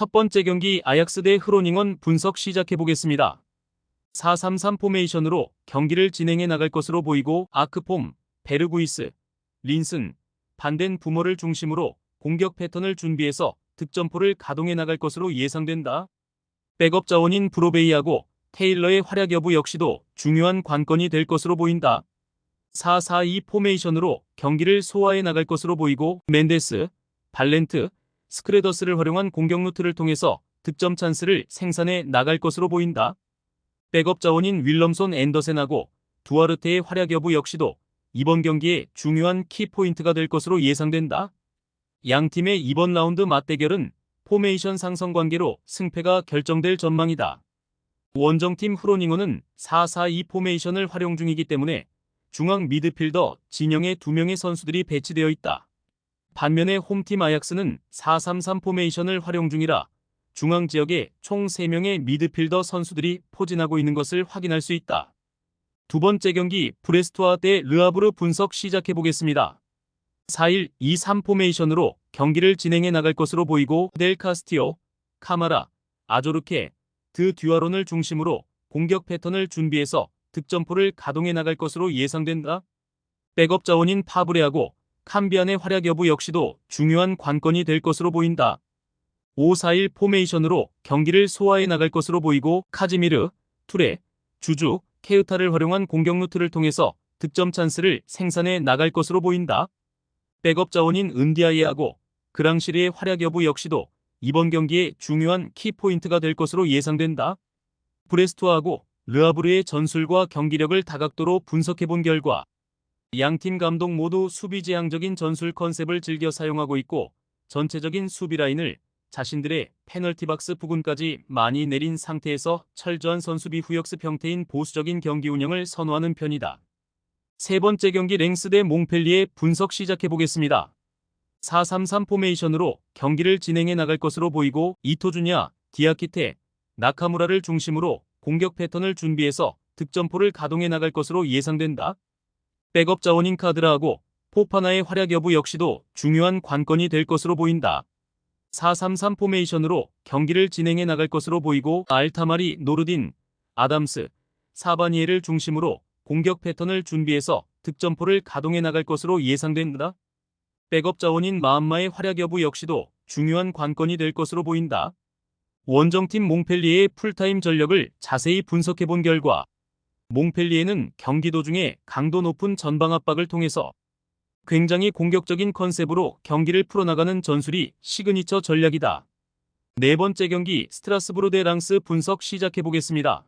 첫 번째 경기 아약스 대 흐로닝은 분석 시작해보겠습니다. 4-3-3 포메이션으로 경기를 진행해 나갈 것으로 보이고 아크폼, 베르구이스, 린슨, 반덴 부머를 중심으로 공격 패턴을 준비해서 득점포를 가동해 나갈 것으로 예상된다. 백업 자원인 브로베이하고 테일러의 활약 여부 역시도 중요한 관건이 될 것으로 보인다. 4-4-2 포메이션으로 경기를 소화해 나갈 것으로 보이고 멘데스, 발렌트, 스크레더스를 활용한 공격 루트를 통해서 득점 찬스를 생산해 나갈 것으로 보인다. 백업 자원인 윌럼손 앤더센하고 두아르테의 활약 여부 역시도 이번 경기에 중요한 키포인트가 될 것으로 예상된다. 양팀의 이번 라운드 맞대결은 포메이션 상성 관계로 승패가 결정될 전망이다. 원정팀 흐로닝어는 4-4-2 포메이션을 활용 중이기 때문에 중앙 미드필더 진영에 2명의 선수들이 배치되어 있다. 반면에 홈팀 아약스는 4-3-3 포메이션을 활용 중이라 중앙 지역에 총 3명의 미드필더 선수들이 포진하고 있는 것을 확인할 수 있다. 두 번째 경기 브레스트와 대 르하브르 분석 시작해보겠습니다. 4-1-2-3 포메이션으로 경기를 진행해 나갈 것으로 보이고 델 카스티오, 카마라, 아조르케, 드 듀아론을 중심으로 공격 패턴을 준비해서 득점포를 가동해 나갈 것으로 예상된다. 백업 자원인 파브레하고 캄비안의 활약 여부 역시도 중요한 관건이 될 것으로 보인다. 5-4-1 포메이션으로 경기를 소화해 나갈 것으로 보이고 카지미르, 투레, 주주, 케우타를 활용한 공격 루트를 통해서 득점 찬스를 생산해 나갈 것으로 보인다. 백업 자원인 은디아이하고 그랑시리의 활약 여부 역시도 이번 경기에 중요한 키포인트가 될 것으로 예상된다. 브레스트와하고 르하브르의 전술과 경기력을 다각도로 분석해본 결과 양팀 감독 모두 수비지향적인 전술 컨셉을 즐겨 사용하고 있고 전체적인 수비 라인을 자신들의 페널티 박스 부근까지 많이 내린 상태에서 철저한 선수비 후역습 형태인 보수적인 경기 운영을 선호하는 편이다. 세 번째 경기 랭스 대 몽펠리에 분석 시작해보겠습니다. 4-3-3 포메이션으로 경기를 진행해 나갈 것으로 보이고 이토주냐, 디아키테, 나카무라를 중심으로 공격 패턴을 준비해서 득점포를 가동해 나갈 것으로 예상된다. 백업 자원인 카드라하고 포파나의 활약 여부 역시도 중요한 관건이 될 것으로 보인다. 4-3-3 포메이션으로 경기를 진행해 나갈 것으로 보이고 알타마리, 노르딘, 아담스, 사바니에를 중심으로 공격 패턴을 준비해서 득점포를 가동해 나갈 것으로 예상된다. 백업 자원인 마암마의 활약 여부 역시도 중요한 관건이 될 것으로 보인다. 원정팀 몽펠리에의 풀타임 전력을 자세히 분석해본 결과 몽펠리에는 경기 도중에 강도 높은 전방 압박을 통해서 굉장히 공격적인 컨셉으로 경기를 풀어나가는 전술이 시그니처 전략이다. 네 번째 경기 스트라스부르 대 랑스 분석 시작해보겠습니다.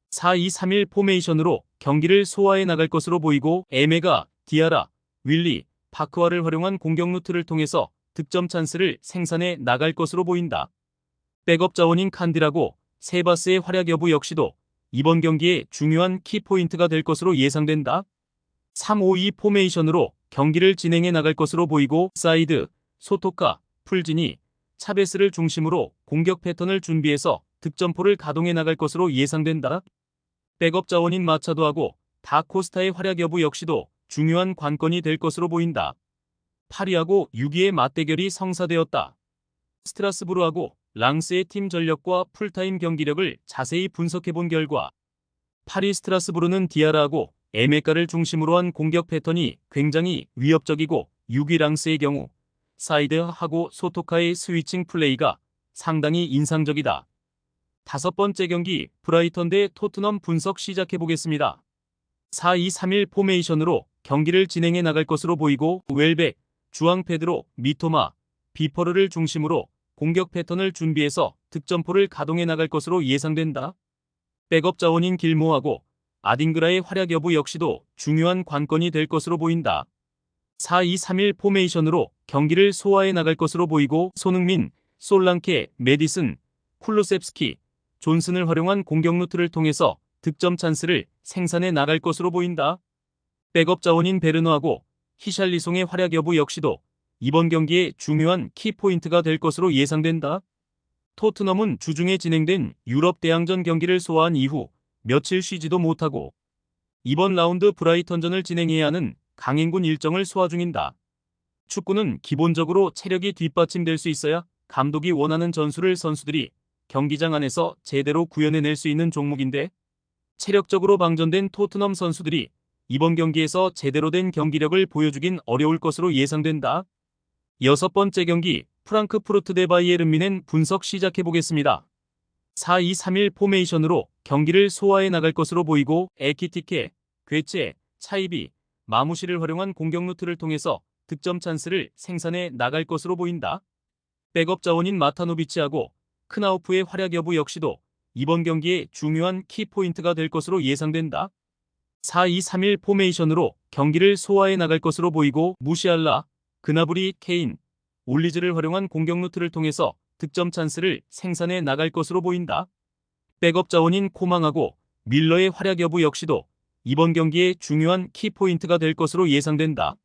4-2-3-1 포메이션으로 경기를 소화해 나갈 것으로 보이고 에메가, 디아라, 윌리, 파크와를 활용한 공격 루트를 통해서 득점 찬스를 생산해 나갈 것으로 보인다. 백업 자원인 칸디라고 세바스의 활약 여부 역시도 이번 경기에 중요한 키포인트가 될 것으로 예상된다. 3-5-2 포메이션으로 경기를 진행해 나갈 것으로 보이고 사이드, 소토카, 풀지니, 차베스를 중심으로 공격 패턴을 준비해서 득점포를 가동해 나갈 것으로 예상된다. 백업 자원인 마차도하고 다코스타의 활약 여부 역시도 중요한 관건이 될 것으로 보인다. 파리하고 6위의 맞대결이 성사되었다. 스트라스부르하고 랑스의 팀 전력과 풀타임 경기력을 자세히 분석해본 결과 파리 스트라스부르는 디아라하고 에메카를 중심으로 한 공격 패턴이 굉장히 위협적이고 6위 랑스의 경우 사이드하고 소토카의 스위칭 플레이가 상당히 인상적이다. 다섯 번째 경기 브라이턴 대 토트넘 분석 시작해보겠습니다. 4-2-3-1 포메이션으로 경기를 진행해 나갈 것으로 보이고 웰백, 주앙 페드로, 미토마, 비퍼르를 중심으로 공격 패턴을 준비해서 득점포를 가동해 나갈 것으로 예상된다. 백업 자원인 길모하고 아딩그라의 활약 여부 역시도 중요한 관건이 될 것으로 보인다. 4-2-3-1 포메이션으로 경기를 소화해 나갈 것으로 보이고 손흥민, 솔랑케, 메디슨, 쿨루셉스키, 존슨을 활용한 공격 루트를 통해서 득점 찬스를 생산해 나갈 것으로 보인다. 백업 자원인 베르너하고 히샬리송의 활약 여부 역시도 이번 경기에 중요한 키포인트가 될 것으로 예상된다. 토트넘은 주중에 진행된 유럽 대항전 경기를 소화한 이후 며칠 쉬지도 못하고 이번 라운드 브라이턴전을 진행해야 하는 강행군 일정을 소화 중인다. 축구는 기본적으로 체력이 뒷받침될 수 있어야 감독이 원하는 전술을 선수들이 경기장 안에서 제대로 구현해낼 수 있는 종목인데 체력적으로 방전된 토트넘 선수들이 이번 경기에서 제대로 된 경기력을 보여주긴 어려울 것으로 예상된다. 여섯 번째 경기 프랑크푸르트 대 바이에른 뮌헨 분석 시작해보겠습니다. 4-2-3-1 포메이션으로 경기를 소화해 나갈 것으로 보이고 에키티케, 괴체, 차이비, 마무시를 활용한 공격 루트를 통해서 득점 찬스를 생산해 나갈 것으로 보인다. 백업 자원인 마타노비치하고 크나우프의 활약 여부 역시도 이번 경기에 중요한 키포인트가 될 것으로 예상된다. 4-2-3-1 포메이션으로 경기를 소화해 나갈 것으로 보이고 무시알라, 그나브리, 케인, 올리즈를 활용한 공격 루트를 통해서 득점 찬스를 생산해 나갈 것으로 보인다. 백업 자원인 코망하고 밀러의 활약 여부 역시도 이번 경기에 중요한 키포인트가 될 것으로 예상된다.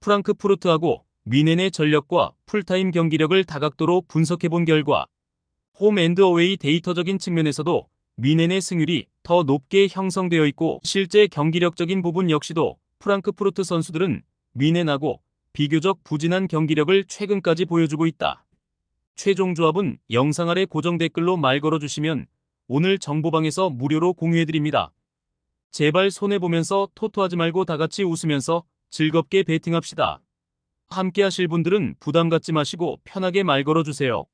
프랑크푸르트하고 뮌헨의 전력과 풀타임 경기력을 다각도로 분석해본 결과 홈 앤드 어웨이 데이터적인 측면에서도 뮌헨의 승률이 더 높게 형성되어 있고 실제 경기력적인 부분 역시도 프랑크푸르트 선수들은 뮌헨하고 비교적 부진한 경기력을 최근까지 보여주고 있다. 최종 조합은 영상 아래 고정 댓글로 말 걸어주시면 오늘 정보방에서 무료로 공유해드립니다. 제발 손해보면서 토토하지 말고 다같이 웃으면서 즐겁게 베팅합시다. 함께 하실 분들은 부담 갖지 마시고 편하게 말 걸어주세요.